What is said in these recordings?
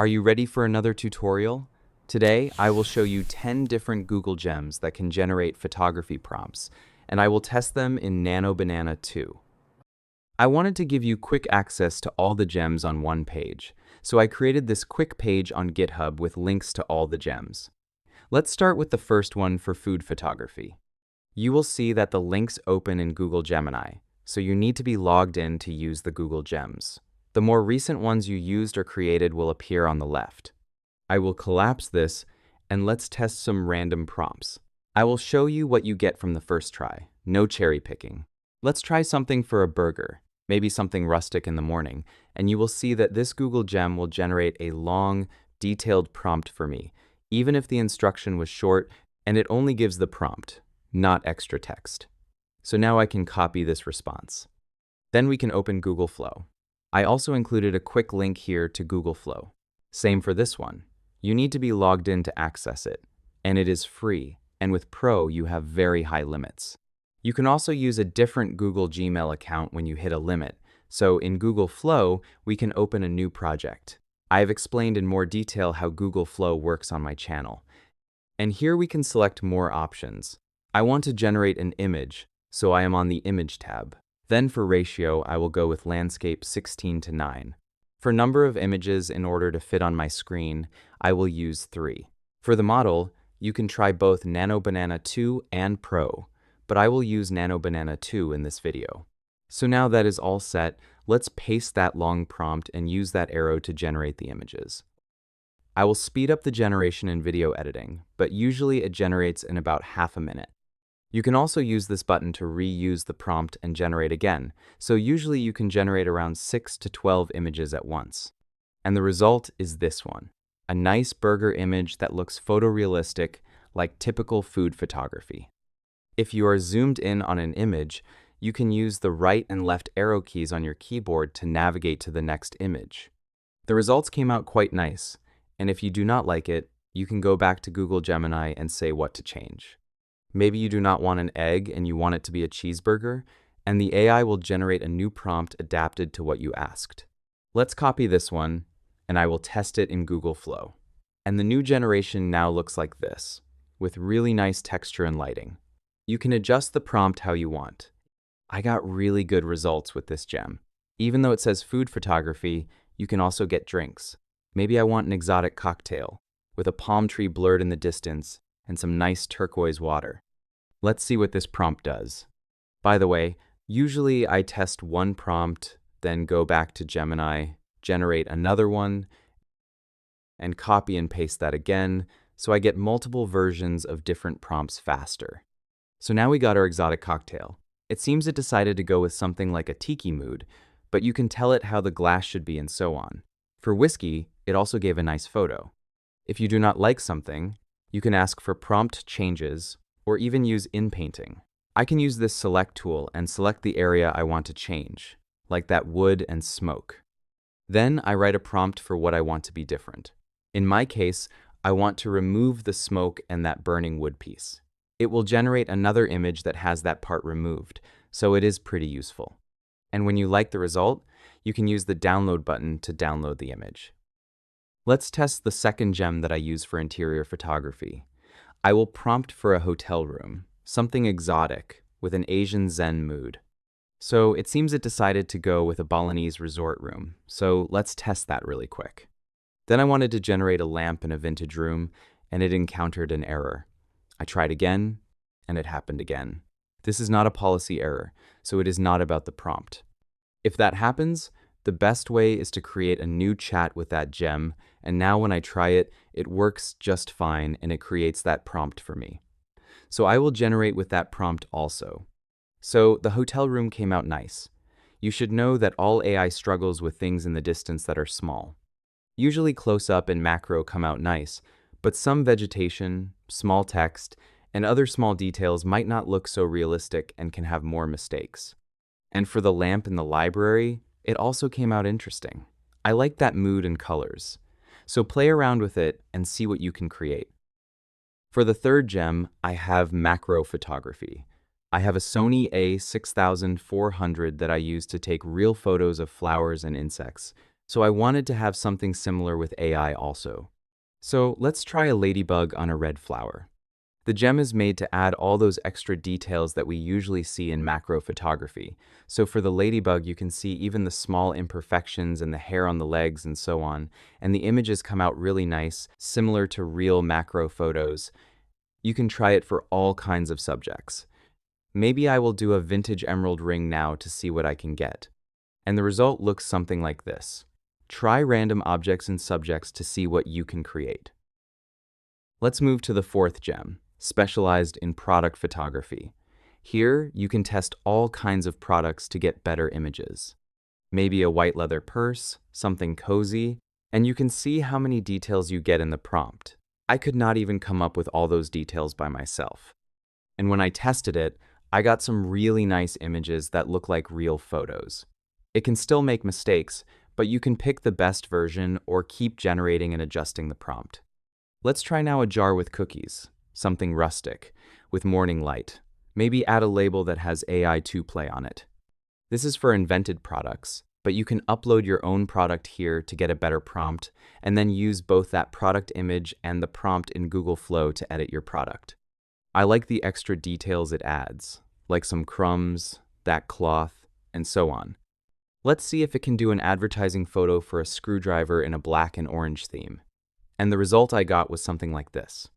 Are you ready for another tutorial? Today, I will show you 10 different Google Gems that can generate photography prompts, and I will test them in Nano Banana 2. I wanted to give you quick access to all the gems on one page, so I created this quick page on GitHub with links to all the gems. Let's start with the first one for food photography. You will see that the links open in Google Gemini, so you need to be logged in to use the Google Gems. The more recent ones you used or created will appear on the left. I will collapse this, and let's test some random prompts. I will show you what you get from the first try, no cherry picking. Let's try something for a burger, maybe something rustic in the morning, and you will see that this Google Gem will generate a long, detailed prompt for me, even if the instruction was short and it only gives the prompt, not extra text. So now I can copy this response. Then we can open Google Flow. I also included a quick link here to Google Flow. Same for this one. You need to be logged in to access it, and it is free, and with Pro you have very high limits. You can also use a different Google Gmail account when you hit a limit, so in Google Flow we can open a new project. I have explained in more detail how Google Flow works on my channel. And here we can select more options. I want to generate an image, so I am on the Image tab. Then for ratio, I will go with Landscape 16:9. For number of images in order to fit on my screen, I will use 3. For the model, you can try both Nano Banana 2 and Pro, but I will use Nano Banana 2 in this video. So now that is all set, let's paste that long prompt and use that arrow to generate the images. I will speed up the generation in video editing, but usually it generates in about half a minute. You can also use this button to reuse the prompt and generate again, so usually you can generate around 6 to 12 images at once. And the result is this one, a nice burger image that looks photorealistic, like typical food photography. If you are zoomed in on an image, you can use the right and left arrow keys on your keyboard to navigate to the next image. The results came out quite nice, and if you do not like it, you can go back to Google Gemini and say what to change. Maybe you do not want an egg and you want it to be a cheeseburger, and the AI will generate a new prompt adapted to what you asked. Let's copy this one, and I will test it in Google Flow. And the new generation now looks like this, with really nice texture and lighting. You can adjust the prompt how you want. I got really good results with this gem. Even though it says food photography, you can also get drinks. Maybe I want an exotic cocktail, with a palm tree blurred in the distance, and some nice turquoise water. Let's see what this prompt does. By the way, usually I test one prompt, then go back to Gemini, generate another one, and copy and paste that again, so I get multiple versions of different prompts faster. So now we got our exotic cocktail. It seems it decided to go with something like a tiki mood, but you can tell it how the glass should be and so on. For whiskey, it also gave a nice photo. If you do not like something, you can ask for prompt changes or even use inpainting. I can use this select tool and select the area I want to change, like that wood and smoke. Then I write a prompt for what I want to be different. In my case, I want to remove the smoke and that burning wood piece. It will generate another image that has that part removed, so it is pretty useful. And when you like the result, you can use the download button to download the image. Let's test the second gem that I use for interior photography. I will prompt for a hotel room, something exotic, with an Asian Zen mood. So it seems it decided to go with a Balinese resort room, so let's test that really quick. Then I wanted to generate a lamp in a vintage room, and it encountered an error. I tried again, and it happened again. This is not a policy error, so it is not about the prompt. If that happens, the best way is to create a new chat with that gem, and now when I try it, it works just fine and it creates that prompt for me. So I will generate with that prompt also. So the hotel room came out nice. You should know that all AI struggles with things in the distance that are small. Usually close-up and macro come out nice, but some vegetation, small text, and other small details might not look so realistic and can have more mistakes. And for the lamp in the library, it also came out interesting. I like that mood and colors. So play around with it and see what you can create. For the third gem, I have macro photography. I have a Sony A6400 that I use to take real photos of flowers and insects, So I wanted to have something similar with AI also. So let's try a ladybug on a red flower. The gem is made to add all those extra details that we usually see in macro photography. So for the ladybug, you can see even the small imperfections and the hair on the legs and so on, and the images come out really nice, similar to real macro photos. You can try it for all kinds of subjects. Maybe I will do a vintage emerald ring now to see what I can get. And the result looks something like this. Try random objects and subjects to see what you can create. Let's move to the fourth gem, specialized in product photography. Here, you can test all kinds of products to get better images. Maybe a white leather purse, something cozy, and you can see how many details you get in the prompt. I could not even come up with all those details by myself. And when I tested it, I got some really nice images that look like real photos. It can still make mistakes, but you can pick the best version or keep generating and adjusting the prompt. Let's try now a jar with cookies, something rustic, with morning light. Maybe add a label that has AI 2 play on it. This is for invented products, but you can upload your own product here to get a better prompt, and then use both that product image and the prompt in Google Flow to edit your product. I like the extra details it adds, like some crumbs, that cloth, and so on. Let's see if it can do an advertising photo for a screwdriver in a black and orange theme. And the result I got was something like this.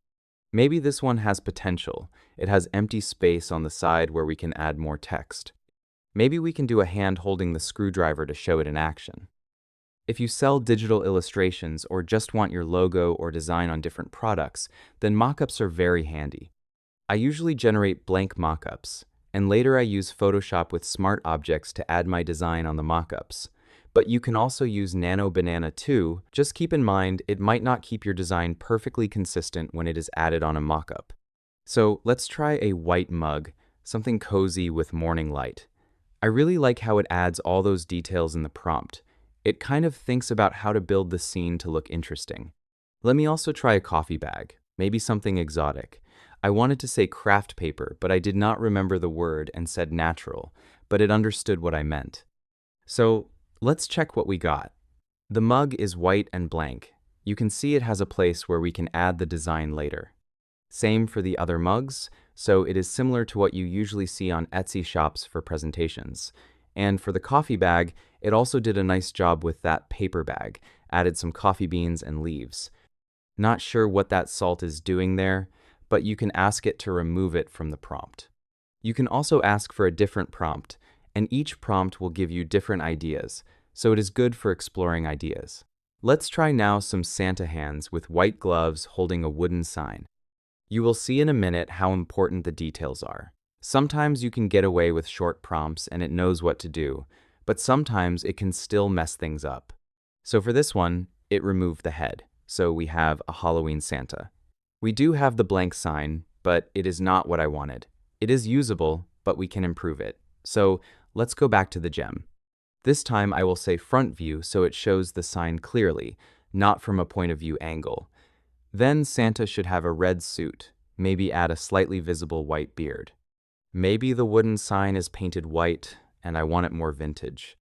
Maybe this one has potential. It has empty space on the side where we can add more text. Maybe we can do a hand holding the screwdriver to show it in action. If you sell digital illustrations or just want your logo or design on different products, then mockups are very handy. I usually generate blank mockups, and later I use Photoshop with smart objects to add my design on the mockups. But you can also use Nano Banana too. Just keep in mind it might not keep your design perfectly consistent when it is added on a mockup. So let's try a white mug, something cozy with morning light. I really like how it adds all those details in the prompt. It kind of thinks about how to build the scene to look interesting. Let me also try a coffee bag, maybe something exotic. I wanted to say craft paper, but I did not remember the word and said natural, but it understood what I meant. So let's check what we got. The mug is white and blank. You can see it has a place where we can add the design later. Same for the other mugs, so it is similar to what you usually see on Etsy shops for presentations. And for the coffee bag, it also did a nice job with that paper bag, added some coffee beans and leaves. Not sure what that salt is doing there, but you can ask it to remove it from the prompt. You can also ask for a different prompt, and each prompt will give you different ideas, so it is good for exploring ideas. Let's try now some Santa hands with white gloves holding a wooden sign. You will see in a minute how important the details are. Sometimes you can get away with short prompts and it knows what to do, but sometimes it can still mess things up. So for this one, it removed the head, so we have a Halloween Santa. We do have the blank sign, but it is not what I wanted. It is usable, but we can improve it. So let's go back to the gem. This time I will say front view so it shows the sign clearly, not from a point of view angle. Then Santa should have a red suit, maybe add a slightly visible white beard. Maybe the wooden sign is painted white and I want it more vintage.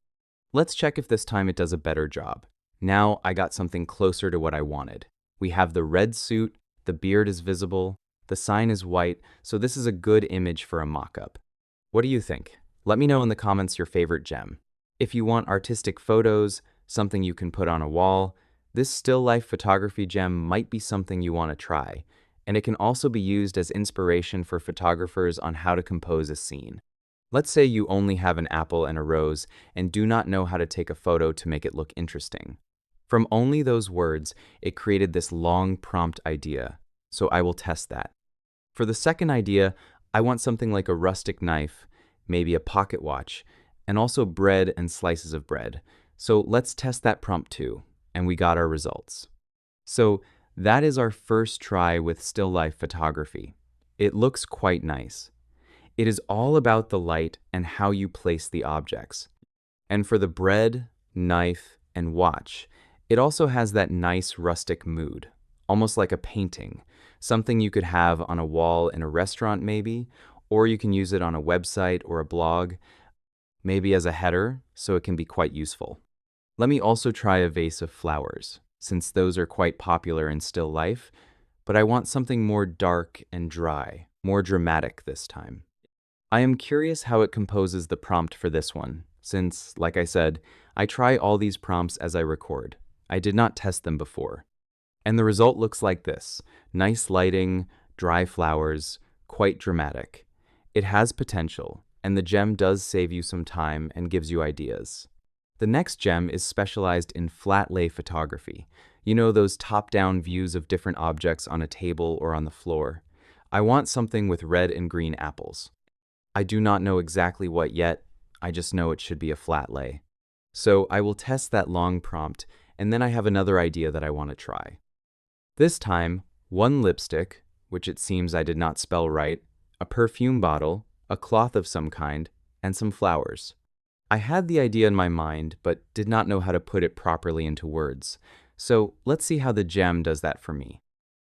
Let's check if this time it does a better job. Now I got something closer to what I wanted. We have the red suit, the beard is visible, the sign is white, so this is a good image for a mock-up. What do you think? Let me know in the comments your favorite gem. If you want artistic photos, something you can put on a wall, this still life photography gem might be something you want to try, and it can also be used as inspiration for photographers on how to compose a scene. Let's say you only have an apple and a rose and do not know how to take a photo to make it look interesting. From only those words, it created this long prompt idea, so I will test that. For the second idea, I want something like a rustic knife, maybe a pocket watch, and also bread and slices of bread. So let's test that prompt too, and we got our results. So that is our first try with still life photography. It looks quite nice. It is all about the light and how you place the objects. And for the bread, knife, and watch, it also has that nice rustic mood, almost like a painting, something you could have on a wall in a restaurant maybe, or you can use it on a website or a blog, maybe as a header, so it can be quite useful. Let me also try a vase of flowers, since those are quite popular in still life, but I want something more dark and dry, more dramatic this time. I am curious how it composes the prompt for this one, since, like I said, I try all these prompts as I record. I did not test them before. And the result looks like this: nice lighting, dry flowers, quite dramatic. It has potential, and the gem does save you some time and gives you ideas. The next gem is specialized in flat lay photography. You know, those top-down views of different objects on a table or on the floor. I want something with red and green apples. I do not know exactly what yet, I just know it should be a flat lay. So I will test that long prompt, and then I have another idea that I want to try. This time, one lipstick, which it seems I did not spell right, a perfume bottle, a cloth of some kind, and some flowers. I had the idea in my mind, but did not know how to put it properly into words. So let's see how the gem does that for me.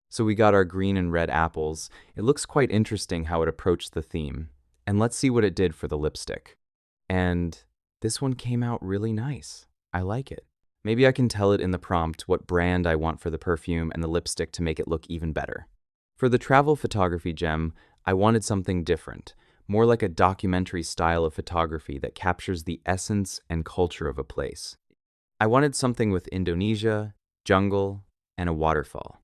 So we got our green and red apples. It looks quite interesting how it approached the theme. And let's see what it did for the lipstick. And this one came out really nice. I like it. Maybe I can tell it in the prompt what brand I want for the perfume and the lipstick to make it look even better. For the travel photography gem, I wanted something different, more like a documentary style of photography that captures the essence and culture of a place. I wanted something with Indonesia, jungle, and a waterfall.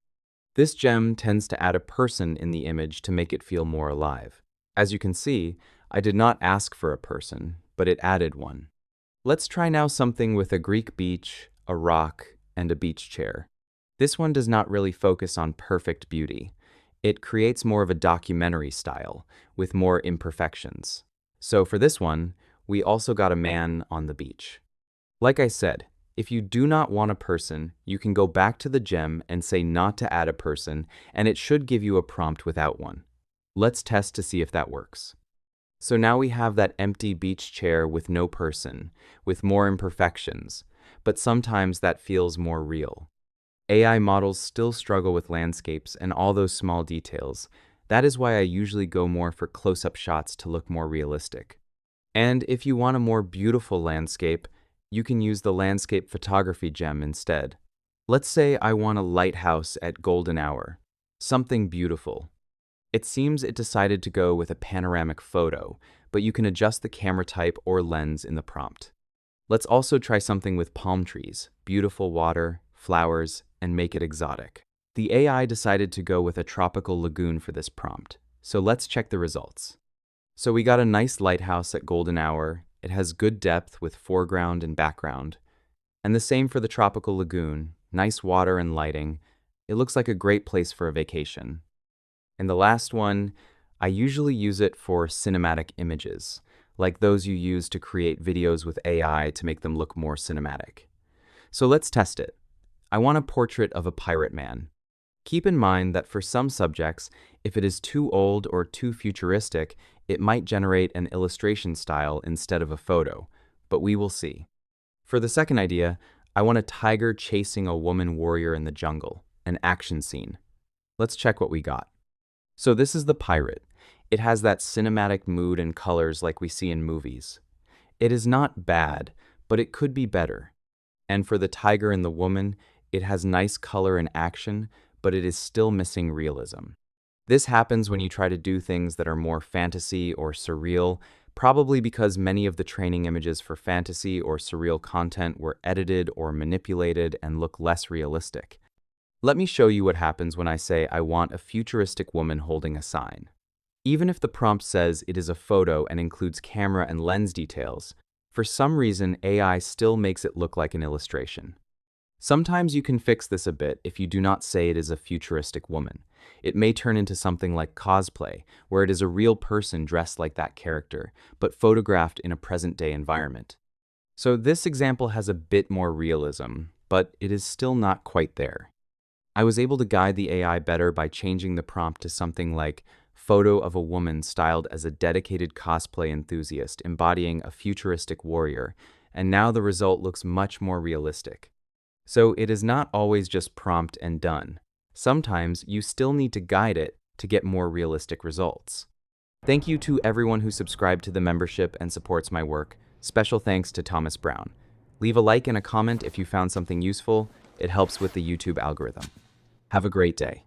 This gem tends to add a person in the image to make it feel more alive. As you can see, I did not ask for a person, but it added one. Let's try now something with a Greek beach, a rock, and a beach chair. This one does not really focus on perfect beauty. It creates more of a documentary style, with more imperfections. So for this one, we also got a man on the beach. Like I said, if you do not want a person, you can go back to the gem and say not to add a person, and it should give you a prompt without one. Let's test to see if that works. So now we have that empty beach chair with no person, with more imperfections, but sometimes that feels more real. AI models still struggle with landscapes and all those small details. That is why I usually go more for close-up shots to look more realistic. And if you want a more beautiful landscape, you can use the landscape photography gem instead. Let's say I want a lighthouse at golden hour, something beautiful. It seems it decided to go with a panoramic photo, but you can adjust the camera type or lens in the prompt. Let's also try something with palm trees, beautiful water, flowers, and make it exotic. The AI decided to go with a tropical lagoon for this prompt, so let's check the results. So we got a nice lighthouse at golden hour. It has good depth with foreground and background. And the same for the tropical lagoon, nice water and lighting. It looks like a great place for a vacation. And the last one, I usually use it for cinematic images, like those you use to create videos with AI to make them look more cinematic. So let's test it. I want a portrait of a pirate man. Keep in mind that for some subjects, if it is too old or too futuristic, it might generate an illustration style instead of a photo, but we will see. For the second idea, I want a tiger chasing a woman warrior in the jungle, an action scene. Let's check what we got. So this is the pirate. It has that cinematic mood and colors like we see in movies. It is not bad, but it could be better. And for the tiger and the woman, it has nice color and action, but it is still missing realism. This happens when you try to do things that are more fantasy or surreal, probably because many of the training images for fantasy or surreal content were edited or manipulated and look less realistic. Let me show you what happens when I say I want a futuristic woman holding a sign. Even if the prompt says it is a photo and includes camera and lens details, for some reason AI still makes it look like an illustration. Sometimes you can fix this a bit if you do not say it is a futuristic woman. It may turn into something like cosplay, where it is a real person dressed like that character, but photographed in a present-day environment. So this example has a bit more realism, but it is still not quite there. I was able to guide the AI better by changing the prompt to something like photo of a woman styled as a dedicated cosplay enthusiast embodying a futuristic warrior, and now the result looks much more realistic. So it is not always just prompt and done. Sometimes you still need to guide it to get more realistic results. Thank you to everyone who subscribed to the membership and supports my work. Special thanks to Thomas Brown. Leave a like and a comment if you found something useful. It helps with the YouTube algorithm. Have a great day.